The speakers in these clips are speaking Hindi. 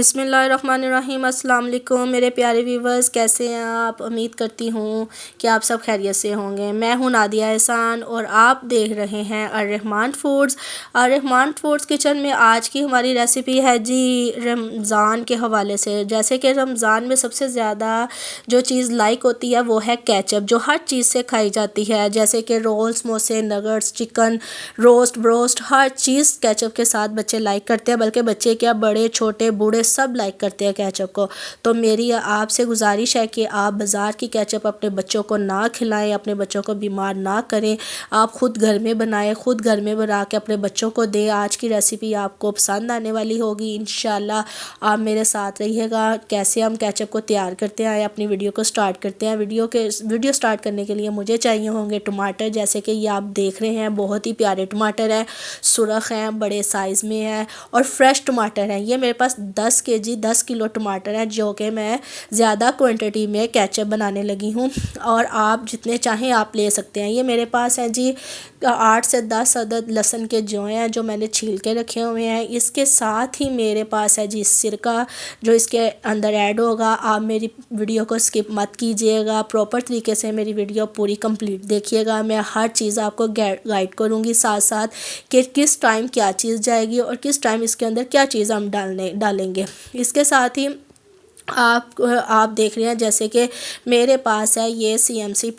बिस्मिल्लाहिर्रहमानिर्रहीम। अस्सलाम वालेकुम मेरे प्यारे व्यूवर्स, कैसे हैं आप? उम्मीद करती हूँ कि आप सब खैरियत से होंगे। मैं हूँ नादिया एहसान और आप देख रहे हैं अर्रहमान फूड्स। अर्रहमान फूड्स किचन में आज की हमारी रेसिपी है जी रमज़ान के हवाले से। जैसे कि रमज़ान में सबसे ज़्यादा जो चीज़ लाइक होती है वो है केचप, जो हर चीज़ से खाई जाती है। जैसे कि रोल, समोसे, नगट्स, चिकन रोस्ट, ब्रोस्ट, हर चीज़ केचप के साथ बच्चे लाइक करते हैं। बल्कि बच्चे क्या, बड़े छोटे बूढ़े सब लाइक करते हैं केचप को। तो मेरी आपसे गुजारिश है कि आप बाज़ार की केचप अपने बच्चों को ना खिलाएं, अपने बच्चों को बीमार ना करें। आप ख़ुद घर में बनाएं, ख़ुद घर में बना के अपने बच्चों को दें। आज की रेसिपी आपको पसंद आने वाली होगी इंशाल्लाह। आप मेरे साथ रहिएगा कैसे हम केचप को तैयार करते हैं। अपनी वीडियो को स्टार्ट करते हैं। वीडियो स्टार्ट करने के लिए मुझे चाहिए होंगे टमाटर। जैसे कि ये आप देख रहे हैं, बहुत ही प्यारे टमाटर हैं, सुरख हैं, बड़े साइज़ में हैं और फ्रेश टमाटर हैं। ये मेरे पास 10 किलो टमाटर हैं, जो कि मैं ज़्यादा क्वांटिटी में केचप बनाने लगी हूँ। और आप जितने चाहें आप ले सकते हैं। ये मेरे पास हैं जी 8 से 10 अदद लहसुन के जो हैं, जो मैंने छील के रखे हुए हैं। इसके साथ ही मेरे पास है जी सिरका, जो इसके अंदर ऐड होगा। आप मेरी वीडियो को स्किप मत कीजिएगा, प्रॉपर तरीके से मेरी वीडियो पूरी कंप्लीट देखिएगा। मैं हर चीज़ आपको गाइड करूँगी साथ साथ कि किस टाइम क्या चीज़ जाएगी और किस टाइम इसके अंदर क्या चीज़ हम डालेंगे। इसके साथ ही आप देख रहे हैं जैसे कि मेरे पास है ये सीएमसी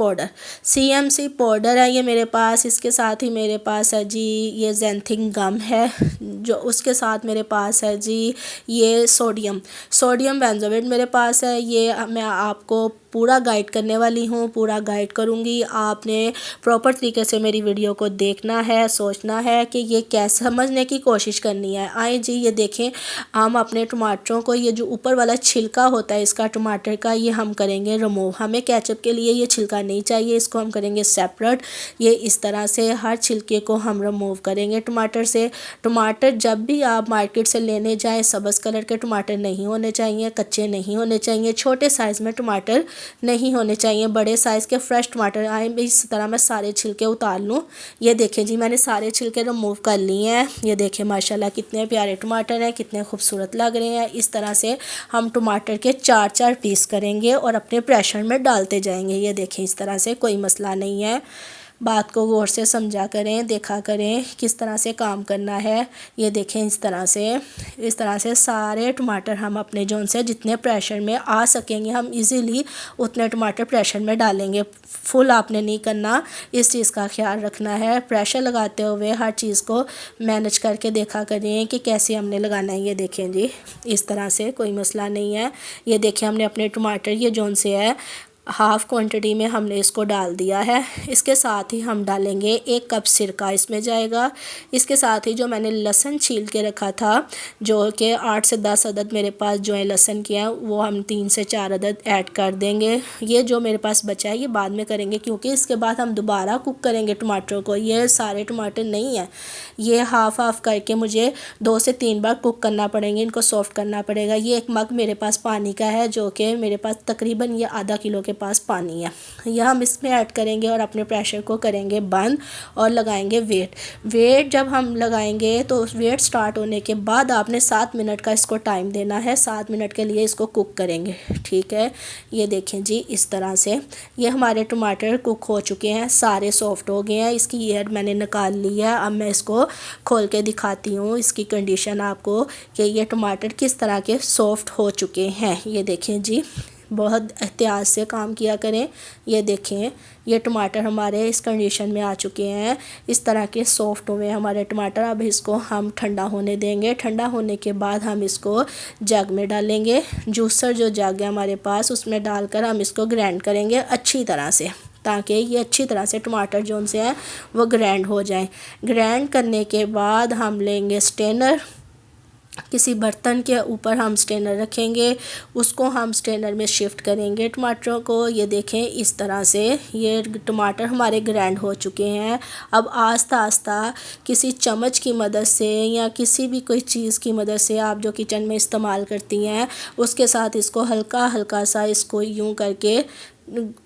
पाउडर है ये मेरे पास। इसके साथ ही मेरे पास है जी ये ज़ैंथिंग गम है, जो उसके साथ मेरे पास है जी ये सोडियम बेंजोएट मेरे पास है। ये मैं आपको पूरा गाइड करने वाली हूँ, पूरा गाइड करूँगी। आपने प्रॉपर तरीके से मेरी वीडियो को देखना है, सोचना है कि ये कैसे समझने की कोशिश करनी है। आए जी, ये देखें, हम अपने टमाटरों को, ये जो ऊपर वाला छिलका होता है इसका टमाटर का, ये हम करेंगे रिमूव। हमें केचप के लिए ये छिलका नहीं चाहिए, इसको हम करेंगे सेपरेट। ये इस तरह से हर छिलके को हम रिमूव करेंगे टमाटर से। टमाटर जब भी आप मार्केट से लेने जाएं, सब्ज़ कलर के टमाटर नहीं होने चाहिए, कच्चे नहीं होने चाहिए, छोटे साइज़ में टमाटर नहीं होने चाहिए, बड़े साइज़ के फ्रेश टमाटर आए। इस तरह मैं सारे छिलके उतार लूँ। ये देखें जी, मैंने सारे छिलके रिमूव कर लिए हैं। ये देखें माशाल्लाह कितने प्यारे टमाटर हैं, कितने खूबसूरत लग रहे हैं। इस तरह से हम टमाटर के 4-4 पीस करेंगे और अपने प्रेशर में डालते जाएंगे। ये देखें, इस तरह से कोई मसला नहीं है। बात को गौर से समझा करें, देखा करें किस तरह से काम करना है। ये देखें, इस तरह से सारे टमाटर हम अपने जोन से जितने प्रेशर में आ सकेंगे हम इजीली उतने टमाटर प्रेशर में डालेंगे। फुल आपने नहीं करना, इस चीज़ का ख्याल रखना है। प्रेशर लगाते हुए हर चीज़ को मैनेज करके देखा करें कि कैसे हमने लगाना है। ये देखें जी, इस तरह से कोई मसला नहीं है। ये देखें, हमने अपने टमाटर ये जोन से है हाफ़ क्वांटिटी में हमने इसको डाल दिया है। इसके साथ ही हम डालेंगे 1 कप सिरका इसमें जाएगा। इसके साथ ही जो मैंने लहसुन छील के रखा था, जो कि 8 से 10 अदद मेरे पास जो है लहसुन के हैं, वो हम 3 से 4 अदद ऐड कर देंगे। ये जो मेरे पास बचा है ये बाद में करेंगे, क्योंकि इसके बाद हम दोबारा कुक करेंगे टमाटर को। ये सारे टमाटर नहीं है, ये हाफ़ करके मुझे 2 से 3 बार कुक करना पड़ेंगे, इनको सॉफ्ट करना पड़ेगा। ये 1 मग मेरे पास पानी का है, जो कि मेरे पास तकरीबन ये आधा किलो के पास पानी है। यह हम इसमें ऐड करेंगे और अपने प्रेशर को करेंगे बंद और लगाएंगे वेट जब हम लगाएंगे तो वेट स्टार्ट होने के बाद आपने 7 मिनट का इसको टाइम देना है। 7 मिनट के लिए इसको कुक करेंगे, ठीक है। ये देखें जी, इस तरह से ये हमारे टमाटर कुक हो चुके हैं, सारे सॉफ्ट हो गए हैं। इसकी ईयर मैंने निकाल ली है। अब मैं इसको खोल के दिखाती हूँ इसकी कंडीशन आपको कि ये टमाटर किस तरह के सॉफ्ट हो चुके हैं। ये देखें जी, बहुत एहतियात से काम किया करें। ये देखें, ये टमाटर हमारे इस कंडीशन में आ चुके हैं, इस तरह के सॉफ्ट हुए हमारे टमाटर। अब इसको हम ठंडा होने देंगे। ठंडा होने के बाद हम इसको जग में डालेंगे। जूसर जो जग है हमारे पास, उसमें डालकर हम इसको ग्राइंड करेंगे अच्छी तरह से, ताकि ये अच्छी तरह से टमाटर जो से हैं वो ग्राइंड हो जाएं। ग्राइंड करने के बाद हम लेंगे स्ट्रेनर। किसी बर्तन के ऊपर हम स्ट्रेनर रखेंगे, उसको हम स्ट्रेनर में शिफ्ट करेंगे टमाटरों को। ये देखें, इस तरह से ये टमाटर हमारे ग्राइंड हो चुके हैं। अब आस्ता आस्ता किसी चम्मच की मदद से या किसी भी कोई चीज़ की मदद से आप जो किचन में इस्तेमाल करती हैं, उसके साथ इसको हल्का हल्का सा इसको यूं करके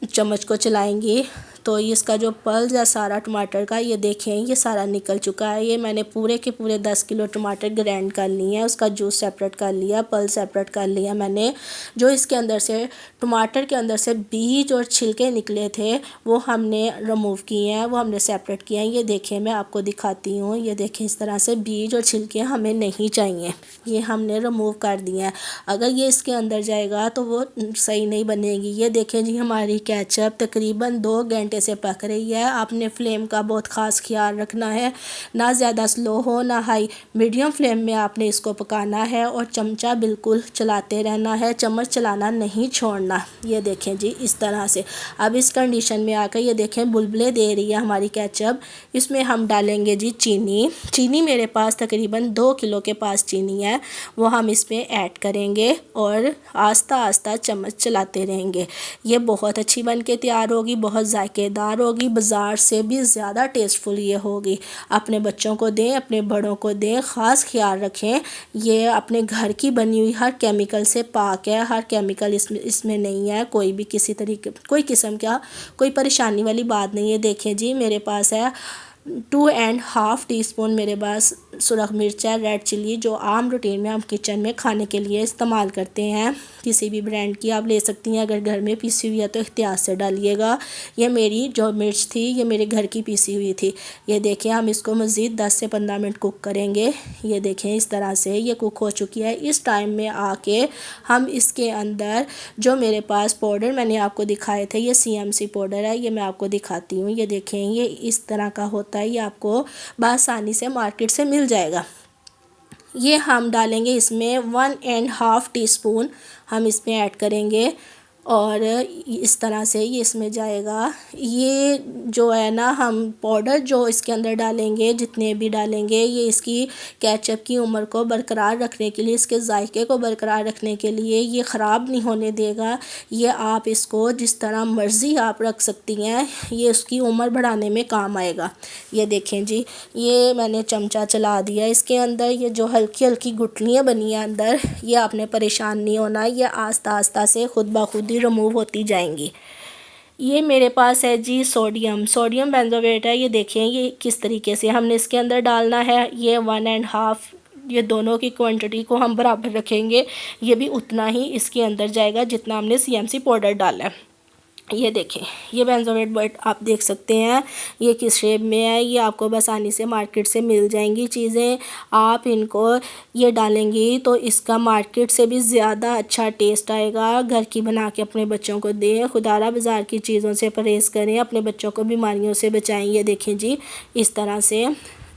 चम्मच को चलाएंगी तो इसका जो पल्स है सारा टमाटर का, ये देखें ये सारा निकल चुका है। ये मैंने पूरे के पूरे 10 किलो टमाटर ग्राइंड कर लिए हैं, उसका जूस सेपरेट कर लिया, पल्स सेपरेट कर लिया मैंने। जो इसके अंदर से टमाटर के अंदर से बीज और छिलके निकले थे वो हमने रिमूव किए हैं, वो हमने सेपरेट किए हैं। ये देखें मैं आपको दिखाती हूँ, ये देखें इस तरह से बीज और छिलके हमें नहीं चाहिए, ये हमने रिमूव कर दिए हैं। अगर ये इसके अंदर जाएगा तो वो सही नहीं बनेगी। ये देखें जी हमारी केचप तकरीबन 2 घंटे से पक रही है। आपने फ्लेम का बहुत ख़ास ख्याल रखना है, ना ज़्यादा स्लो हो ना हाई, मीडियम फ्लेम में आपने इसको पकाना है और चमचा बिल्कुल चलाते रहना है, चम्मच चलाना नहीं छोड़ना। ये देखें जी इस तरह से। अब इस कंडीशन में आकर ये देखें बुलबुले दे रही है हमारी केचप। इसमें हम डालेंगे जी चीनी। चीनी मेरे पास तकरीबन 2 किलो के पास चीनी है, वो हम इसमें ऐड करेंगे और आस्ता आस्ता चम्मच चलाते रहेंगे। ये बहुत अच्छी बन के तैयार होगी, बहुत जायकेदार होगी, बाज़ार से भी ज़्यादा टेस्टफुल ये होगी। अपने बच्चों को दें, अपने बड़ों को दें, ख़ास ख्याल रखें ये अपने घर की बनी हुई, हर केमिकल से पाक है, हर केमिकल इसमें नहीं है, कोई भी किसी तरीके कोई किस्म का कोई परेशानी वाली बात नहीं है। देखें जी मेरे पास है 2.5 टीस्पून मेरे पास सुरख मिर्च है, रेड चिल्ली, जो आम रूटीन में हम किचन में खाने के लिए इस्तेमाल करते हैं। किसी भी ब्रांड की आप ले सकती हैं, अगर घर में पीसी हुई है तो एहतियात से डालिएगा। ये मेरी जो मिर्च थी ये मेरे घर की पीसी हुई थी। ये देखें हम इसको मज़ीद 10 से 15 मिनट कुक करेंगे। ये देखें इस तरह से ये कुक हो चुकी है। इस टाइम में आके हम इसके अंदर जो मेरे पास पाउडर मैंने आपको दिखाए थे, ये CMC पाउडर है, ये मैं आपको दिखाती हूँ। ये देखें ये इस तरह का होता है, ये आपको बआसानी से मार्केट से मिल जाएगा। ये हम डालेंगे इसमें 1.5 टीस्पून हम इसमें ऐड करेंगे और इस तरह से ये इसमें जाएगा। ये जो है ना हम पाउडर जो इसके अंदर डालेंगे, जितने भी डालेंगे, ये इसकी केचप की उम्र को बरकरार रखने के लिए, इसके जायके को बरकरार रखने के लिए, ये ख़राब नहीं होने देगा। ये आप इसको जिस तरह मर्ज़ी आप रख सकती हैं, ये उसकी उम्र बढ़ाने में काम आएगा। ये देखें जी ये मैंने चमचा चला दिया इसके अंदर। ये जो हल्की हल्की गुठलियाँ बनी हैं अंदर, ये आपने परेशान नहीं होना, ये आस्ता आस्ता से खुद ब खुद रिमूव होती जाएंगी। ये मेरे पास है जी सोडियम बेंजोएट है। ये देखें ये किस तरीके से हमने इसके अंदर डालना है। ये 1.5, ये दोनों की क्वांटिटी को हम बराबर रखेंगे, ये भी उतना ही इसके अंदर जाएगा जितना हमने CMC पाउडर डाला है। ये देखें ये बेंजोएट आप देख सकते हैं ये किस शेप में है। ये आपको आसानी से मार्केट से मिल जाएंगी चीज़ें। आप इनको ये डालेंगी तो इसका मार्केट से भी ज़्यादा अच्छा टेस्ट आएगा। घर की बना के अपने बच्चों को दें, खुदारा बाज़ार की चीज़ों से परहेज़ करें, अपने बच्चों को बीमारियों से बचाएं। ये देखें जी इस तरह से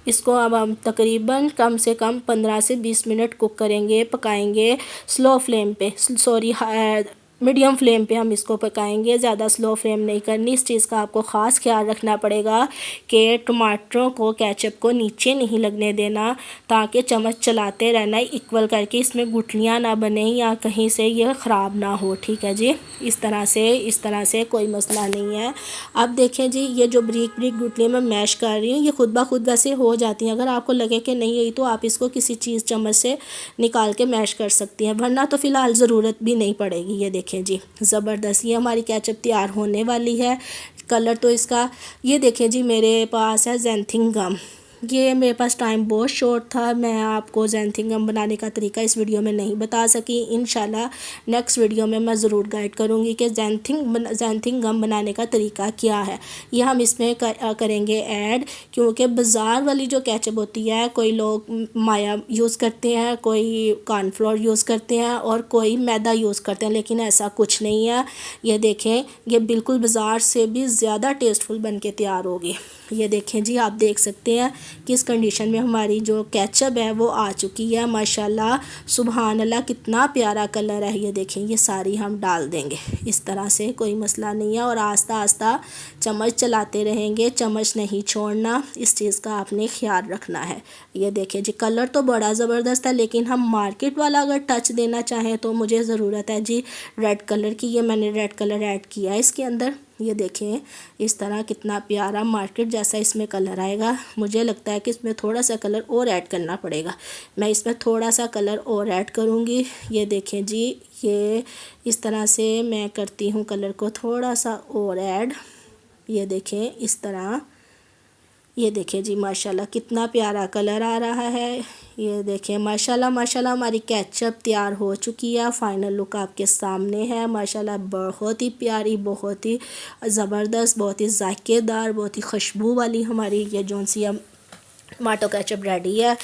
इसको अब हम तकरीबन कम से कम 15 से 20 मिनट कुक करेंगे, पकाएंगे स्लो फ्लेम पे, मीडियम फ्लेम पे हम इसको पकाएंगे, ज़्यादा स्लो फ्लेम नहीं करनी। इस चीज़ का आपको ख़ास ख्याल रखना पड़ेगा कि टमाटरों को केचप को नीचे नहीं लगने देना, ताकि चम्मच चलाते रहना इक्वल करके, इसमें गुठलियाँ ना बने या कहीं से ये ख़राब ना हो। ठीक है जी इस तरह से कोई मसला नहीं है। अब देखें जी ये जो बारीक बारीक गुठलियाँ मैं मैश कर रही हूँ, ये खुद ब खुद वैसे हो जाती हैं। अगर आपको लगे कि नहीं हुई तो आप इसको किसी चीज़ चम्मच से निकाल के मैश कर सकती हैं, वरना तो फ़िलहाल ज़रूरत भी नहीं पड़ेगी। ये देखें जी ज़बरदस्त ये हमारी केचप तैयार होने वाली है। कलर तो इसका ये देखें जी मेरे पास है ज़ैंथिंग गम। ये मेरे पास टाइम बहुत शॉर्ट था, मैं आपको ज़ैंथिंग गम बनाने का तरीका इस वीडियो में नहीं बता सकी। इंशाल्लाह नेक्स्ट वीडियो में मैं ज़रूर गाइड करूँगी कि ज़ैंथिंग गम बनाने का तरीका क्या है। ये हम इसमें करेंगे ऐड, क्योंकि बाज़ार वाली जो केचप होती है, कोई लोग माया यूज़ करते हैं, कोई कॉर्नफ्लोर यूज़ करते हैं और कोई मैदा यूज़ करते हैं, लेकिन ऐसा कुछ नहीं है। ये देखें ये बिल्कुल बाज़ार से भी ज़्यादा टेस्टफुल बन के तैयार होगी। ये देखें जी आप देख सकते हैं किस कंडीशन में हमारी जो केचप है वो आ चुकी है। माशाल्लाह सुभान अल्लाह कितना प्यारा कलर है। ये देखें ये सारी हम डाल देंगे इस तरह से, कोई मसला नहीं है। और आस्ता आस्ता चम्मच चलाते रहेंगे, चम्मच नहीं छोड़ना, इस चीज़ का आपने ख्याल रखना है। ये देखें जी कलर तो बड़ा ज़बरदस्त है, लेकिन हम मार्केट वाला अगर टच देना चाहें तो मुझे ज़रूरत है जी रेड कलर की। ये मैंने रेड कलर ऐड किया है इसके अंदर। ये देखें इस तरह कितना प्यारा मार्केट जैसा इसमें कलर आएगा। मुझे लगता है कि इसमें थोड़ा सा कलर और ऐड करना पड़ेगा, मैं इसमें थोड़ा सा कलर और ऐड करूँगी। ये देखें जी ये इस तरह से मैं करती हूँ कलर को थोड़ा सा और ऐड। ये देखें इस तरह, ये देखें जी माशाल्लाह कितना प्यारा कलर आ रहा है। ये देखें माशाल्लाह माशाल्लाह हमारी केचप तैयार हो चुकी है। फाइनल लुक आपके सामने है। माशाल्लाह बहुत ही प्यारी, बहुत ही ज़बरदस्त, बहुत ही जायकेदार, बहुत ही खुशबू वाली हमारी ये जौन सी टमाटो केचप रेडी है।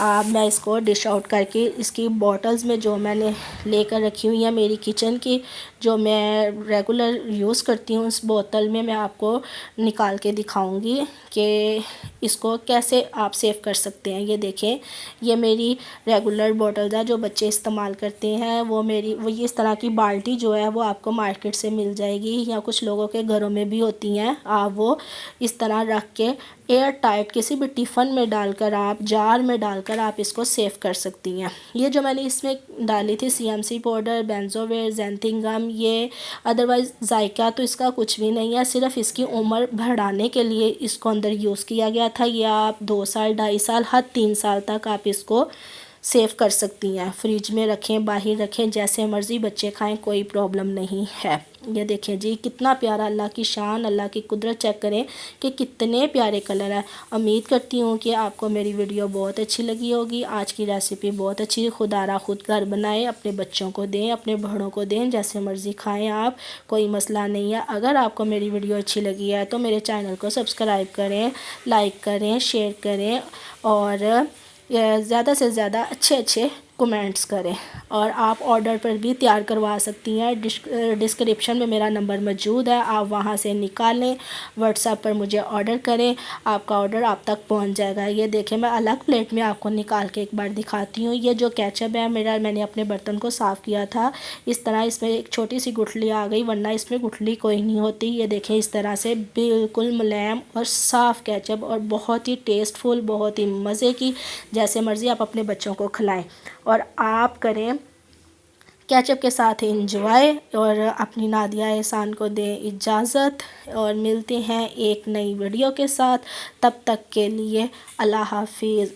अब मैं इसको डिश आउट करके इसकी बॉटल्स में जो मैंने लेकर रखी हुई है मेरी किचन की, जो मैं रेगुलर यूज़ करती हूँ, उस बोतल में मैं आपको निकाल के दिखाऊंगी कि इसको कैसे आप सेव कर सकते हैं। ये देखें, ये मेरी रेगुलर बॉटल्स है जो बच्चे इस्तेमाल करते हैं। वो इस तरह की बाल्टी जो है वो आपको मार्केट से मिल जाएगी या कुछ लोगों के घरों में भी होती हैं। आप वो इस तरह रख के एयर टाइट किसी भी टिफ़न में डालकर, आप जार में डालकर आप इसको सेव कर सकती हैं। ये जो मैंने इसमें डाली थी CMC पाउडर, बेंजोवेट, ज़ैंथिंगम, ये अदरवाइज़ जायका तो इसका कुछ भी नहीं है, सिर्फ इसकी उम्र बढ़ाने के लिए इसको अंदर यूज़ किया गया था। या आप 2 साल, 2.5 साल, हद 3 साल तक आप इसको सेव कर सकती हैं। फ्रिज में रखें, बाहर रखें, जैसे मर्ज़ी बच्चे खाएं, कोई प्रॉब्लम नहीं है। ये देखें जी कितना प्यारा, अल्लाह की शान, अल्लाह की कुदरत चेक करें कि कितने प्यारे कलर है। उम्मीद करती हूँ कि आपको मेरी वीडियो बहुत अच्छी लगी होगी। आज की रेसिपी बहुत अच्छी, खुदारा खुद घर बनाएं, अपने बच्चों को दें, अपने बड़ों को दें, जैसे मर्ज़ी खाएं आप, कोई मसला नहीं है। अगर आपको मेरी वीडियो अच्छी लगी है तो मेरे चैनल को सब्सक्राइब करें, लाइक करें, शेयर करें और ज़्यादा से ज़्यादा अच्छे कमेंट्स करें। और आप ऑर्डर पर भी तैयार करवा सकती हैं। डिस्क्रिप्शन में मेरा नंबर मौजूद है, आप वहां से निकालें, व्हाट्सएप पर मुझे ऑर्डर करें, आपका ऑर्डर आप तक पहुंच जाएगा। ये देखें, मैं अलग प्लेट में आपको निकाल के एक बार दिखाती हूँ। ये जो केचप है मैंने अपने बर्तन को साफ़ किया था। इस तरह इसमें एक छोटी सी गुठली आ गई, वरना इसमें गुठली कोई नहीं होती। ये देखें इस तरह से बिल्कुल मुलायम और साफ़ केचप, और बहुत ही टेस्टफुल, बहुत ही मज़े की, जैसे मर्ज़ी आप अपने बच्चों को खिलाएं और आप करें केचप के साथ एंजॉय। और अपनी नादिया एहसान को दें इजाज़त, और मिलते हैं एक नई वीडियो के साथ। तब तक के लिए अल्लाह हाफिज़।